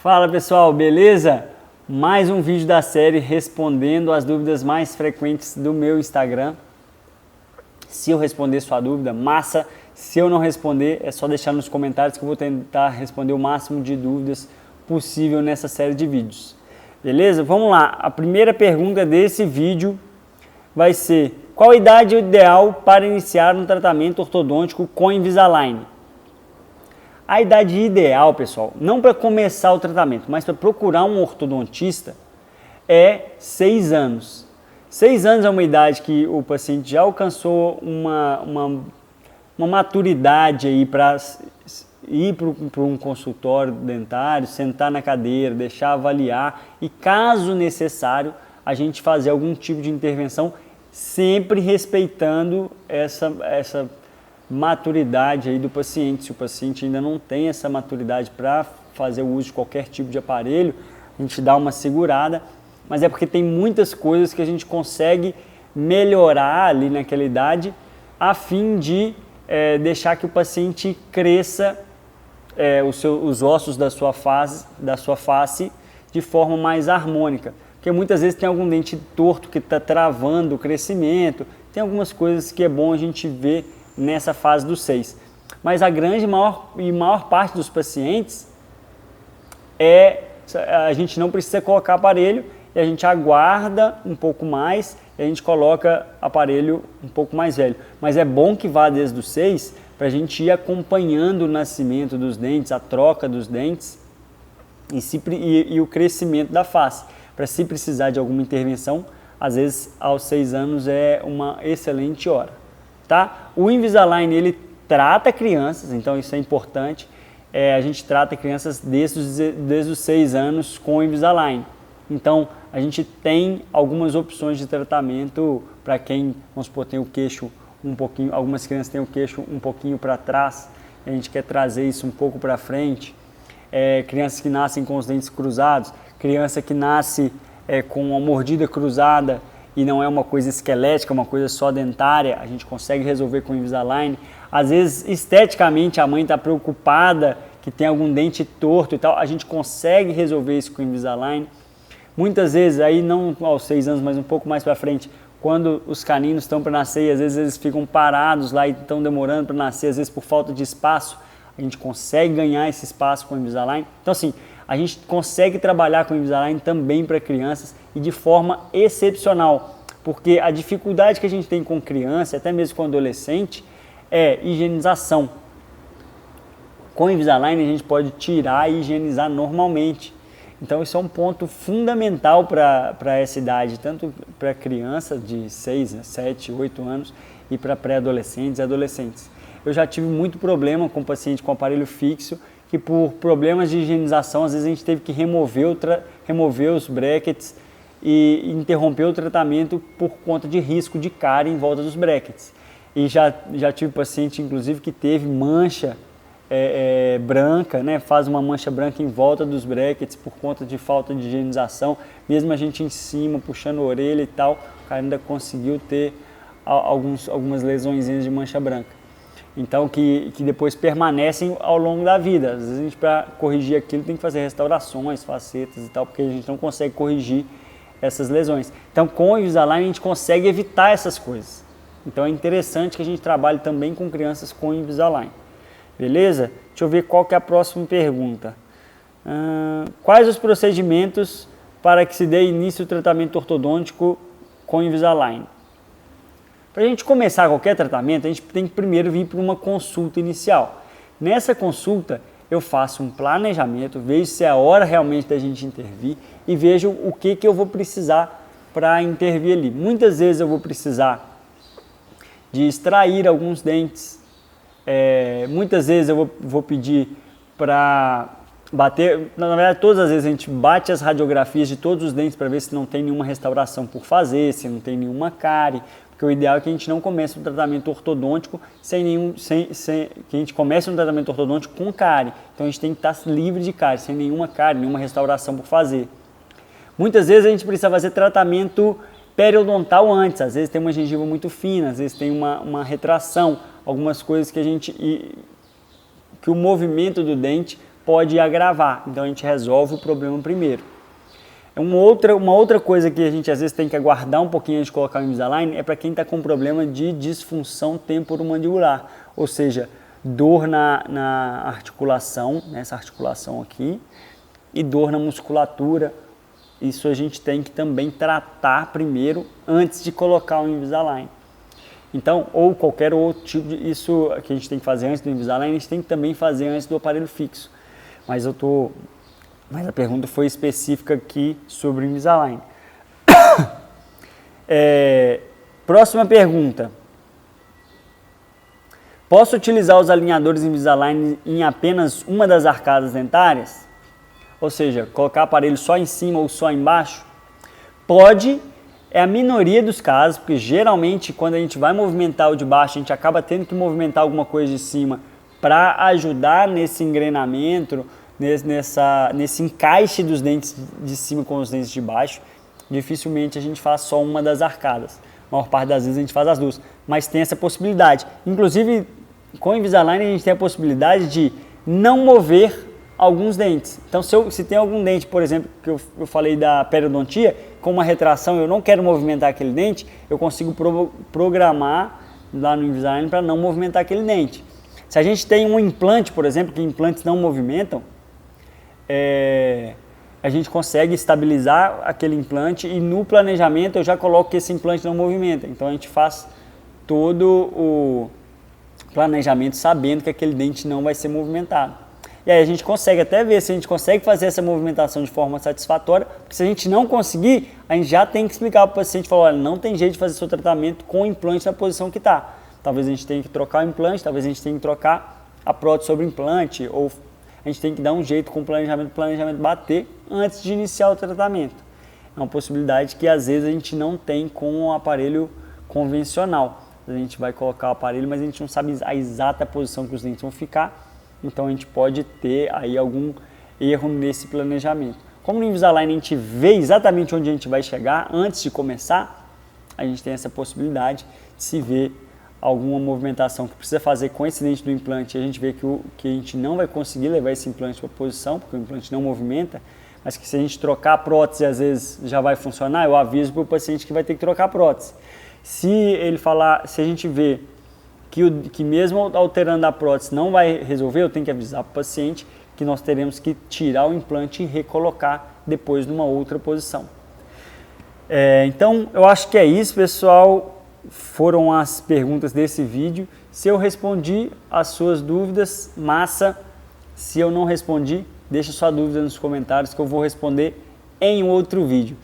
Fala pessoal, beleza? Mais um vídeo da série respondendo as dúvidas mais frequentes do meu Instagram. Se eu responder sua dúvida, massa. Se eu não responder, é só deixar nos comentários que eu vou tentar responder o máximo de dúvidas possível nessa série de vídeos. Beleza? Vamos lá. A primeira pergunta desse vídeo vai ser: qual a idade ideal para iniciar um tratamento ortodôntico com Invisalign? A idade ideal, pessoal, não para começar o tratamento, mas para procurar um ortodontista é 6 anos. 6 anos é uma idade que o paciente já alcançou uma maturidade aí para ir para um consultório dentário, sentar na cadeira, deixar avaliar e, caso necessário, a gente fazer algum tipo de intervenção, sempre respeitando essa maturidade aí do paciente. Se o paciente ainda não tem essa maturidade para fazer o uso de qualquer tipo de aparelho, a gente dá uma segurada, mas é porque tem muitas coisas que a gente consegue melhorar ali naquela idade a fim de deixar que o paciente cresça os ossos da sua face de forma mais harmônica, porque muitas vezes tem algum dente torto que está travando o crescimento, tem algumas coisas que é bom a gente ver nessa fase dos 6. Mas a grande maior parte dos pacientes a gente não precisa colocar aparelho e a gente aguarda um pouco mais e a gente coloca aparelho um pouco mais velho. Mas é bom que vá desde os 6 para a gente ir acompanhando o nascimento dos dentes, a troca dos dentes e o crescimento da face. Para se precisar de alguma intervenção, às vezes aos 6 anos é uma excelente hora. Tá? O Invisalign, ele trata crianças, então isso é importante. A gente trata crianças desde os 6 anos com o Invisalign. Então, a gente tem algumas opções de tratamento para quem, vamos supor, tem o queixo um pouquinho, algumas crianças têm o queixo um pouquinho para trás, a gente quer trazer isso um pouco para frente. Crianças que nascem com os dentes cruzados, criança que nasce com a mordida cruzada, e não é uma coisa esquelética, uma coisa só dentária, a gente consegue resolver com o Invisalign. Às vezes, esteticamente, a mãe está preocupada que tem algum dente torto e tal, a gente consegue resolver isso com o Invisalign. Muitas vezes, aí não aos 6 anos, mas um pouco mais para frente, quando os caninos estão para nascer, às vezes eles ficam parados lá e estão demorando para nascer, às vezes por falta de espaço, a gente consegue ganhar esse espaço com o Invisalign. Então, assim, a gente consegue trabalhar com o Invisalign também para crianças e de forma excepcional, porque a dificuldade que a gente tem com criança, até mesmo com adolescente, é higienização. Com o Invisalign a gente pode tirar e higienizar normalmente. Então isso é um ponto fundamental para essa idade, tanto para criança de 6, 7, 8 anos e para pré-adolescentes e adolescentes. Eu já tive muito problema com paciente com aparelho fixo, que por problemas de higienização, às vezes a gente teve que remover os brackets e interromper o tratamento por conta de risco de cárie em volta dos brackets. E já tive paciente, inclusive, que teve mancha branca, né? Faz uma mancha branca em volta dos brackets por conta de falta de higienização. Mesmo a gente em cima, puxando a orelha e tal, o cara ainda conseguiu ter algumas lesõezinhas de mancha branca. Então, que depois permanecem ao longo da vida. Às vezes a gente, para corrigir aquilo, tem que fazer restaurações, facetas e tal, porque a gente não consegue corrigir essas lesões. Então, com o Invisalign a gente consegue evitar essas coisas. Então, é interessante que a gente trabalhe também com crianças com Invisalign. Beleza? Deixa eu ver qual que é a próxima pergunta. Quais os procedimentos para que se dê início ao tratamento ortodôntico com Invisalign? Para a gente começar qualquer tratamento, a gente tem que primeiro vir para uma consulta inicial. Nessa consulta, eu faço um planejamento, vejo se é a hora realmente da gente intervir e vejo o que eu vou precisar para intervir ali. Muitas vezes eu vou precisar de extrair alguns dentes, muitas vezes eu vou pedir para bater, na verdade todas as vezes a gente bate as radiografias de todos os dentes para ver se não tem nenhuma restauração por fazer, se não tem nenhuma cárie. Porque o ideal é que a gente não comece um tratamento ortodôntico que a gente comece um tratamento ortodôntico com cárie. Então a gente tem que estar livre de cárie, sem nenhuma cárie, nenhuma restauração por fazer. Muitas vezes a gente precisa fazer tratamento periodontal antes, às vezes tem uma gengiva muito fina, às vezes tem uma retração, algumas coisas que o movimento do dente pode agravar. Então a gente resolve o problema primeiro. Uma outra coisa que a gente às vezes tem que aguardar um pouquinho antes de colocar o Invisalign é para quem está com problema de disfunção temporomandibular, ou seja, dor na articulação, nessa articulação aqui, e dor na musculatura. Isso a gente tem que também tratar primeiro antes de colocar o Invisalign. Então, ou qualquer outro tipo de... Isso que a gente tem que fazer antes do Invisalign, a gente tem que também fazer antes do aparelho fixo. Mas a pergunta foi específica aqui sobre o Invisalign. Próxima pergunta. Posso utilizar os alinhadores Invisalign em apenas uma das arcadas dentárias? Ou seja, colocar o aparelho só em cima ou só embaixo? Pode, é a minoria dos casos, porque geralmente quando a gente vai movimentar o de baixo, a gente acaba tendo que movimentar alguma coisa de cima para ajudar nesse engrenamento, nesse encaixe dos dentes de cima com os dentes de baixo. Dificilmente a gente faz só uma das arcadas. A maior parte das vezes a gente faz as duas, mas tem essa possibilidade. Inclusive, com o Invisalign a gente tem a possibilidade de não mover alguns dentes. Então, se tem algum dente, por exemplo, que eu falei da periodontia, com uma retração eu não quero movimentar aquele dente, eu consigo programar lá no Invisalign para não movimentar aquele dente. Se a gente tem um implante, por exemplo, que implantes não movimentam, a gente consegue estabilizar aquele implante e no planejamento eu já coloco que esse implante não movimenta. Então a gente faz todo o planejamento sabendo que aquele dente não vai ser movimentado. E aí a gente consegue até ver se a gente consegue fazer essa movimentação de forma satisfatória, porque se a gente não conseguir, a gente já tem que explicar para o paciente, falar, olha, não tem jeito de fazer seu tratamento com o implante na posição que está. Talvez a gente tenha que trocar o implante, talvez a gente tenha que trocar a prótese sobre o implante, ou a gente tem que dar um jeito com o planejamento bater antes de iniciar o tratamento. É uma possibilidade que às vezes a gente não tem com o aparelho convencional. A gente vai colocar o aparelho, mas a gente não sabe a exata posição que os dentes vão ficar, então a gente pode ter aí algum erro nesse planejamento. Como no Invisalign a gente vê exatamente onde a gente vai chegar antes de começar, a gente tem essa possibilidade de se ver alguma movimentação que precisa fazer com esse dente do implante, e a gente vê que a gente não vai conseguir levar esse implante para a posição, porque o implante não movimenta, mas que se a gente trocar a prótese às vezes já vai funcionar, eu aviso para o paciente que vai ter que trocar a prótese. Se a gente vê que mesmo alterando a prótese não vai resolver, eu tenho que avisar para o paciente que nós teremos que tirar o implante e recolocar depois numa outra posição. Então, eu acho que é isso, pessoal. Foram as perguntas desse vídeo. Se eu respondi as suas dúvidas, massa. Se eu não respondi, deixa sua dúvida nos comentários que eu vou responder em outro vídeo.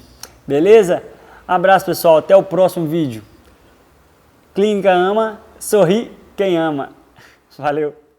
Beleza? Abraço, pessoal. Até o próximo vídeo. Clínica Ama, sorri quem ama. Valeu!